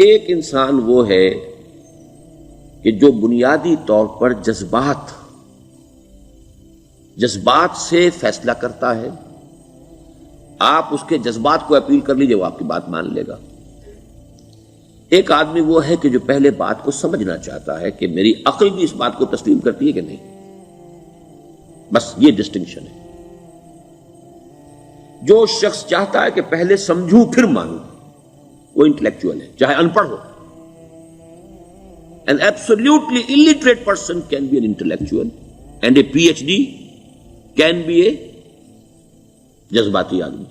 ایک انسان وہ ہے کہ جو بنیادی طور پر جذبات سے فیصلہ کرتا ہے. آپ اس کے جذبات کو اپیل کر لیجئے، وہ آپ کی بات مان لے گا. ایک آدمی وہ ہے کہ جو پہلے بات کو سمجھنا چاہتا ہے کہ میری عقل بھی اس بات کو تسلیم کرتی ہے کہ نہیں. بس یہ ڈسٹنکشن ہے. جو شخص چاہتا ہے کہ پہلے سمجھوں پھر مانوں، وہ انٹلیکچوئل ہے، چاہے ان پڑھ ہو. An absolutely illiterate person can be an intellectual and a PhD can be a جذباتی آدمی.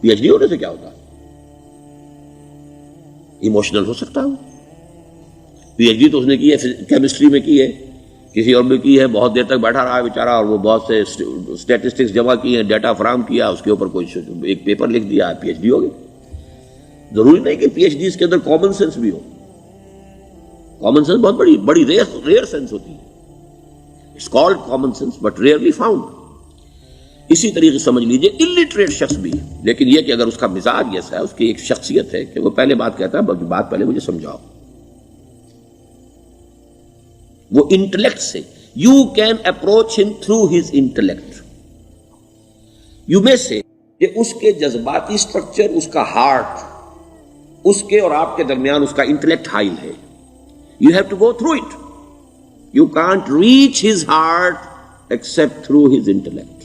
پی ایچ ڈی ہونے سے کیا ہوتا ہے؟ ایموشنل ہو سکتا ہے. پی ایچ ڈی تو اس نے کی ہے کیمسٹری میں کی ہے، کسی اور میں کی ہے، بہت دیر تک بیٹھا رہا ہے بیچارہ، اور وہ بہت سے اسٹیٹسٹکس جمع کیے ہیں، ڈیٹا فراہم کیا، اس کے اوپر کوئی ایک پیپر لکھ دیا، پی ایچ ڈی ہو گئی. ضروری نہیں کہ پی ایچ ڈی اس کے اندر کامن سینس بھی ہو. کامن سینس بہت بڑی ریئر سینس ہوتی ہے. It's called common sense but rarely found. اسی طریقے سے سمجھ لیجئے الٹریٹ شخص بھی ہے، لیکن یہ کہ اگر اس کا مزاج ایسا ہے، اس کی ایک شخصیت ہے کہ وہ پہلے بات کہتا ہے، بلکہ بات پہلے مجھے سمجھاؤ. وہ انٹلیکٹ سے یو کین اپروچ ہم تھرو ہز انٹلیکٹ. یو میں سے کہ اس کے جذباتی سٹرکچر، اس کا ہارٹ، اس کے اور آپ کے درمیان اس کا انٹلیکٹ حائل ہے. You have to go through it. You can't reach his heart except through his intellect.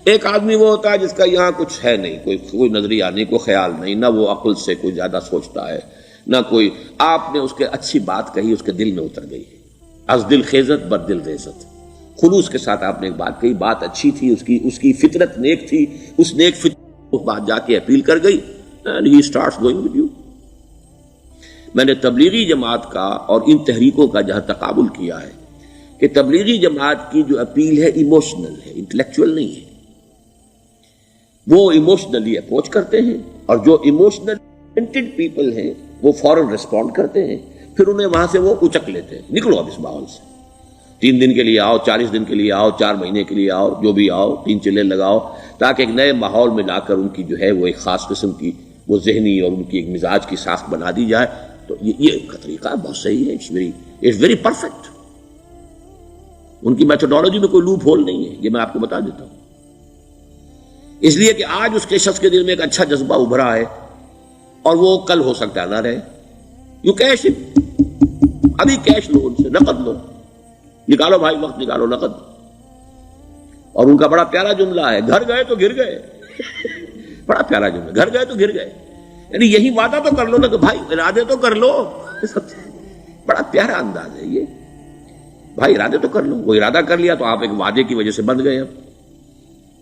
ایک آدمی وہ ہوتا ہے جس کا یہاں کچھ ہے نہیں، کوئی نظریہ نہیں، کوئی خیال نہیں، نہ وہ عقل سے کوئی زیادہ سوچتا ہے، نہ کوئی. آپ نے اس کے اچھی بات کہی، اس کے دل میں اتر گئی. از دل خیزت بر دل ریزت. خلوص کے ساتھ آپ نے ایک بات کہی، بات اچھی تھی، اس کی فطرت نیک تھی، اس نیک فطرت اس بات جا کے اپیل کر گئی. And he starts going with you. میں نے تبلیغی جماعت کا اور ان تحریکوں کا جہاں تقابل کیا ہے کہ تبلیغی جماعت کی جو اپیل ہے ایموشنل ہے، انٹلیکچوئل نہیں ہے. وہ ایموشنلی اپروچ کرتے ہیں، اور جو ایموشنل پیپل ہیں وہ فوراً ریسپونڈ کرتے ہیں، پھر انہیں وہاں سے وہ اچک لیتے ہیں. نکلو اب اس ماحول سے، 3 دن کے لیے آؤ، 40 دن کے لیے آؤ، 4 مہینے کے لیے آؤ، جو بھی آؤ، 3 چلے لگاؤ، تاکہ ایک نئے ماحول میں لا کر ان کی جو ہے وہ ایک خاص قسم کی وہ ذہنی اور ان کی ایک مزاج کی ساخت بنا دی جائے. تو یہ طریقہ بہت صحیح ہے. It's very perfect. ان کی میتھڈالوجی میں کوئی لوپ ہول نہیں ہے، یہ میں آپ کو بتا دیتا ہوں. اس لیے کہ آج اس کے شخص کے دل میں ایک اچھا جذبہ ابھرا ہے، اور وہ کل ہو سکتا نہ رہے. یو کیش اٹ، ابھی کیش لو، ان سے نقد لو، نکالو بھائی، وقت نکالو، نقد. اور ان کا بڑا پیارا جملہ ہے، گھر گئے تو گر گئے. بڑا پیارا جملہ، گھر گئے تو گر گئے. یعنی یہی وعدہ تو کر لو نا کہ بھائی ارادے تو کر لو. بڑا پیارا انداز ہے یہ، بھائی ارادے تو کر لو. وہ ارادہ کر لیا تو آپ ایک وعدے کی وجہ سے بند گئے.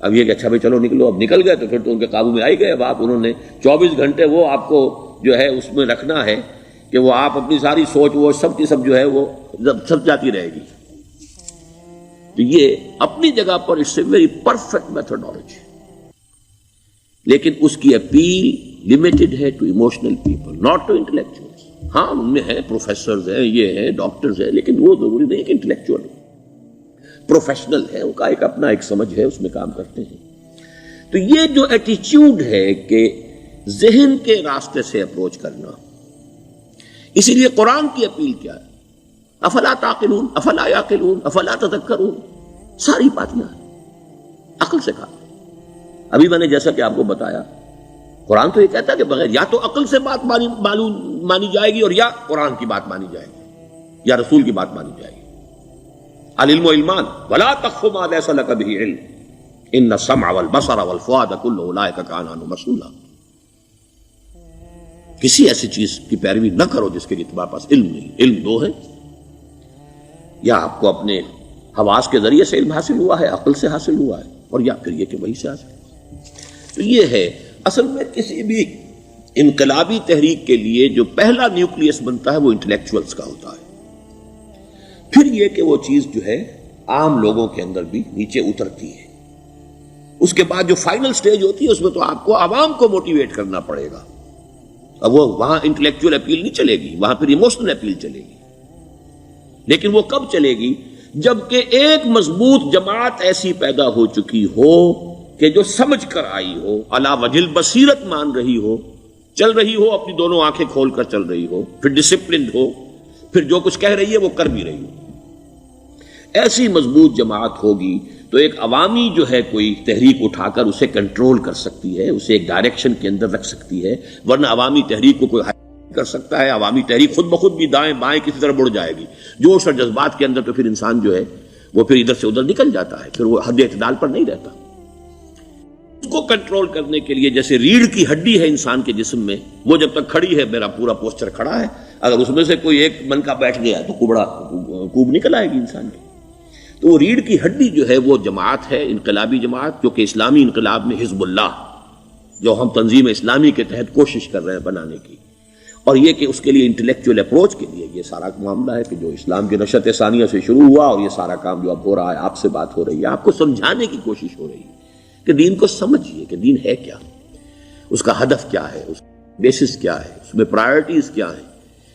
اب یہ کہ اچھا بھائی چلو نکلو، اب نکل گئے تو پھر تو ان کے قابو میں آئی گئے. اب آپ انہوں نے 24 گھنٹے وہ آپ کو جو ہے اس میں رکھنا ہے کہ وہ آپ اپنی ساری سوچ وہ سب کی سب جو ہے وہ سب جاتی رہے گی. تو یہ اپنی جگہ پر it's a very perfect methodology, لیکن اس کی اپیل لمیٹڈ ہے to emotional people, not to intellectuals. ہاں ان میں ہیں پروفیسرز ہیں، یہ ہیں ڈاکٹرز ہیں، لیکن وہ ضروری نہیں کہ انٹلیکچوئل پروفیشنل ہے، ان کا ایک اپنا ایک سمجھ ہے، اس میں کام کرتے ہیں. تو یہ جو ایٹیچیوڈ ہے کہ ذہن کے راستے سے اپروچ کرنا، اسی لیے قرآن کی اپیل کیا ہے؟ افلا تعقلون، افلا یعقلون، افلا تذکرون. ساری باتیں عقل سے کہا. ابھی میں نے جیسا کہ آپ کو بتایا، قرآن تو یہ کہتا ہے کہ بغیر یا تو عقل سے بات مانی جائے گی، اور یا قرآن کی بات مانی جائے گی، یا رسول کی بات مانی جائے گی. العلم علمان ولا تخف ما ليس لك به علم ان السمع والبصر والفؤاد كل اولئك كان عنه مسؤولا. کسی ایسی چیز کی پیروی نہ کرو جس کے لیے تمہارے پاس علم نہیں. علم دو ہے، یا آپ کو اپنے حواس کے ذریعے سے علم حاصل ہوا ہے، عقل سے حاصل ہوا ہے، اور یا پھر یہ کہ وہی سے حاصل. تو یہ ہے اصل میں کسی بھی انقلابی تحریک کے لیے جو پہلا نیوکلیس بنتا ہے وہ انٹلیکچوئلز کا ہوتا ہے. پھر یہ کہ وہ چیز جو ہے عام لوگوں کے اندر بھی نیچے اترتی ہے. اس کے بعد جو فائنل سٹیج ہوتی ہے اس میں تو آپ کو عوام کو موٹیویٹ کرنا پڑے گا. اب وہ وہاں انٹلیکچوئل اپیل نہیں چلے گی، وہاں پھر ایموشنل اپیل چلے گی. لیکن وہ کب چلے گی؟ جبکہ ایک مضبوط جماعت ایسی پیدا ہو چکی ہو کہ جو سمجھ کر آئی ہو، علی وجہ البصیرت مان رہی ہو، چل رہی ہو اپنی دونوں آنکھیں کھول کر چل رہی ہو، پھر ڈسپلنڈ ہو، پھر جو کچھ کہہ رہی ہے وہ کر بھی رہی ہو، ایسی مضبوط جماعت ہوگی تو ایک عوامی جو ہے کوئی تحریک اٹھا کر اسے کنٹرول کر سکتی ہے، اسے ایک ڈائریکشن کے اندر رکھ سکتی ہے، ورنہ عوامی تحریک کو کوئی کر سکتا ہے؟ عوامی تحریک خود بخود بھی دائیں بائیں کسی طرح بڑھ جائے گی، جوش اور جذبات کے اندر، تو پھر انسان جو ہے وہ پھر ادھر سے ادھر نکل جاتا ہے، پھر وہ حد اعتدال پر نہیں رہتا۔ اس کو کنٹرول کرنے کے لیے جیسے ریڑھ کی ہڈی ہے انسان کے جسم میں، وہ جب تک کھڑی ہے میرا پورا پوسچر کھڑا ہے، اگر اس میں سے کوئی ایک منکا بیٹھ گیا تو کوب نکل آئے گی انسان کی۔ تو وہ ریڑھ کی ہڈی جو ہے وہ جماعت ہے، انقلابی جماعت، جو کہ اسلامی انقلاب میں حزب اللہ، جو ہم تنظیم اسلامی کے تحت کوشش کر رہے ہیں بنانے کی، اور یہ کہ اس کے لیے انٹلیکچوئل اپروچ کے لیے یہ سارا معاملہ ہے کہ جو اسلام کی نشأت ثانیہ سے شروع ہوا، اور یہ سارا کام جو اب ہو رہا ہے، آپ سے بات ہو رہی ہے، آپ کو سمجھانے کی کوشش ہو رہی ہے کہ دین کو سمجھیے کہ دین ہے کیا، اس کا ہدف کیا ہے، اس کا بیسس کیا ہے، اس میں پرائرٹیز کیا ہیں،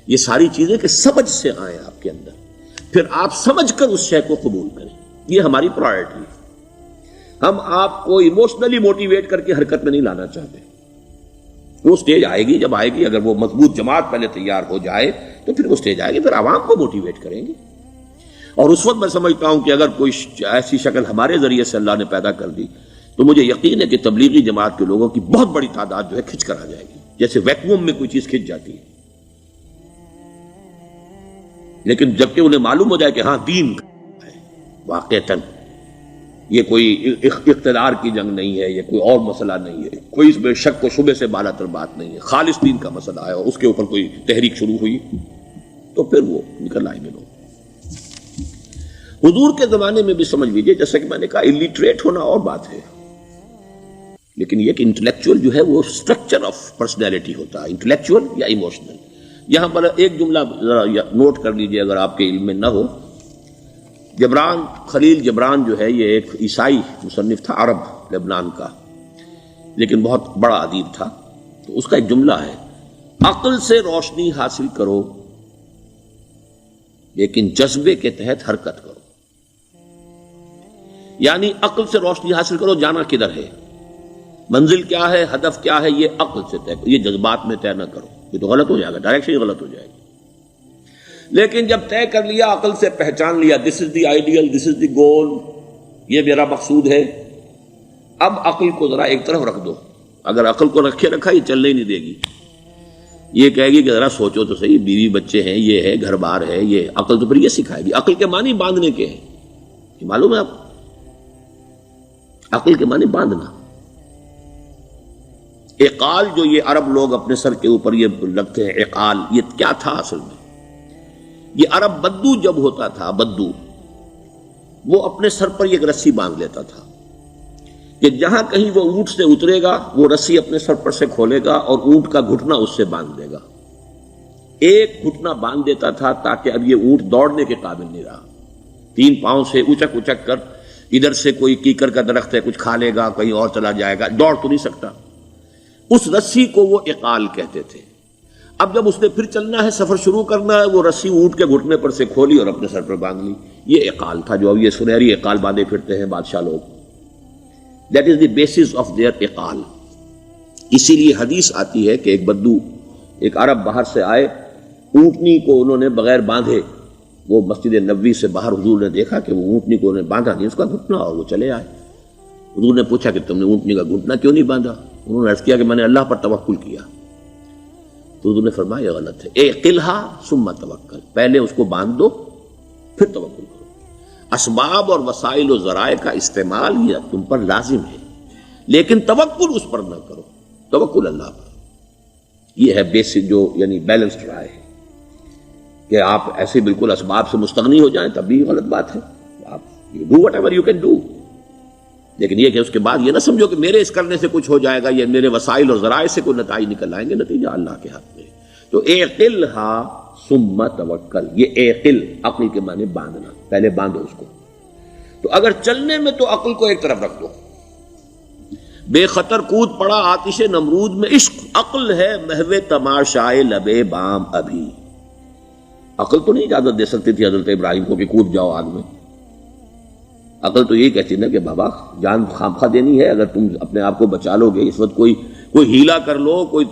یہ ساری چیزیں کہ سمجھ سے آئیں آپ کے اندر، پھر آپ سمجھ کر اس شے کو قبول کریں، یہ ہماری پرائرٹی ہے۔ ہم آپ کو ایموشنلی موٹیویٹ کر کے حرکت میں نہیں لانا چاہتے، وہ سٹیج آئے گی، جب آئے گی، اگر وہ مضبوط جماعت پہلے تیار ہو جائے تو پھر وہ سٹیج آئے گی، پھر عوام کو موٹیویٹ کریں گے۔ اور اس وقت میں سمجھتا ہوں کہ اگر کوئی ایسی شکل ہمارے ذریعے سے اللہ نے پیدا کر دی تو مجھے یقین ہے کہ تبلیغی جماعت کے لوگوں کی بہت بڑی تعداد جو ہے کھنچ کر آ جائے گی، جیسے ویکیوم میں کوئی چیز کھنچ جاتی ہے۔ لیکن جبکہ انہیں معلوم ہو جائے کہ ہاں دین ہے واقعتاً، یہ کوئی اقتدار کی جنگ نہیں ہے، یہ کوئی اور مسئلہ نہیں ہے، کوئی اس میں شک و شبے سے بالا تر بات نہیں ہے، خالص دین کا مسئلہ ہے، اور اس کے اوپر کوئی تحریک شروع ہوئی تو پھر وہ نکل آئیں گے لوگ۔ حضور کے زمانے میں بھی سمجھ لیجیے، جیسا کہ میں نے کہا، الٹریٹ ہونا اور بات ہے، لیکن یہ کہ انٹلیکچوئل جو ہے وہ اسٹرکچر آف پرسنالٹی ہوتا ہے، انٹلیکچوئل یا ایموشنل۔ یہاں پر ایک جملہ ذرا نوٹ کر لیجیے اگر آپ کے علم میں نہ ہو، جبران، خلیل جبران جو ہے یہ ایک عیسائی مصنف تھا، عرب لبنان کا، لیکن بہت بڑا ادیب تھا، تو اس کا ایک جملہ ہے، عقل سے روشنی حاصل کرو لیکن جذبے کے تحت حرکت کرو۔ یعنی عقل سے روشنی حاصل کرو، جانا کدھر ہے، منزل کیا ہے، ہدف کیا ہے، یہ عقل سے طے کرو، یہ جذبات میں طے نہ کرو، یہ تو غلط ہو جائے گا، ڈائریکشن غلط ہو جائے گی۔ لیکن جب طے کر لیا، عقل سے پہچان لیا، دس از دی آئیڈیل، دس از دی گول، یہ میرا مقصود ہے، اب عقل کو ذرا ایک طرف رکھ دو۔ اگر عقل کو رکھا یہ چلنے ہی نہیں دے گی، یہ کہے گی کہ ذرا سوچو تو صحیح، بیوی بچے ہیں، یہ ہے، گھر بار ہے، یہ عقل تو پھر یہ سکھائے گی۔ عقل کے معنی باندھنے کے ہیں، یہ معلوم ہے آپ کو، عقل کے معنی باندھنا۔ اقال جو یہ عرب لوگ اپنے سر کے اوپر یہ لگتے ہیں، اقال، یہ کیا تھا اصل میں؟ یہ عرب بدو جب ہوتا تھا، بدو، وہ اپنے سر پر ایک رسی باندھ لیتا تھا کہ جہاں کہیں وہ اونٹ سے اترے گا وہ رسی اپنے سر پر سے کھولے گا اور اونٹ کا گھٹنا اس سے باندھ دے گا۔ ایک گھٹنا باندھ دیتا تھا تاکہ اب یہ اونٹ دوڑنے کے قابل نہیں رہا، 3 پاؤں سے اچک اچک کر، ادھر سے کوئی کیکر کا درخت ہے کچھ کھا لے گا، کہیں اور چلا جائے گا، دوڑ تو نہیں سکتا۔ اس رسی کو وہ اقال کہتے تھے۔ اب جب اس نے پھر چلنا ہے، سفر شروع کرنا ہے، وہ رسی اونٹ کے گھٹنے پر سے کھولی اور اپنے سر پر باندھ لی، یہ اقال تھا، جو اب یہ سنہری اقال باندھے پھرتے ہیں بادشاہ لوگ۔ That is the basis of their اقال۔ اسی لیے حدیث آتی ہے کہ ایک بدو، ایک عرب باہر سے آئے، اونٹنی کو انہوں نے بغیر باندھے، وہ مسجد نبوی سے باہر حضور نے دیکھا کہ وہ اونٹنی کو انہوں نے باندھا نہیں، اس کا گھٹنا، اور وہ چلے آئے۔ حضور نے پوچھا کہ تم نے اونٹنی کا گھٹنا کیوں نہیں باندھا؟ انہوں نے عرض کیا کہ میں نے اللہ پر توکل کیا۔ تو حضور نے فرمایا یہ غلط ہے، اعقلھا ثم توکل، پہلے اس کو باندھ دو پھر توکل کرو۔ اسباب اور وسائل و ذرائع کا استعمال یہ تم پر لازم ہے، لیکن توکل اس پر نہ کرو، توکل اللہ پر۔ یہ ہے بیسک جو یعنی بیلنسڈ رائے ہے کہ آپ ایسے بالکل اسباب سے مستغنی ہو جائیں تب بھی غلط بات ہے، آپ you do what ever you can do, لیکن یہ کہ اس کے بعد یہ نہ سمجھو کہ میرے اس کرنے سے کچھ ہو جائے گا، یا میرے وسائل اور ذرائع سے کوئی نتائج نکل آئیں گے، نتیجہ اللہ کے ہاتھ میں۔ تو اعقلھا ثم توکل، یہ اعقل، عقل کے معنی باندھنا، پہلے باندھو اس کو۔ تو اگر چلنے میں تو عقل کو ایک طرف رکھ دو، بے خطر کود پڑا آتش نمرود میں عشق، عقل ہے محو تماشائے لبے بام ابھی۔ عقل تو نہیں اجازت دے سکتی تھی حضرت ابراہیم کو کہ کود جاؤ آگ میں، عقل تو یہی کہتی نا کہ بابا جان خامخواہ دینی ہے، اگر تم اپنے آپ کو بچا لو گے، اس وقت کوئی ہیلا کر لو، کوئی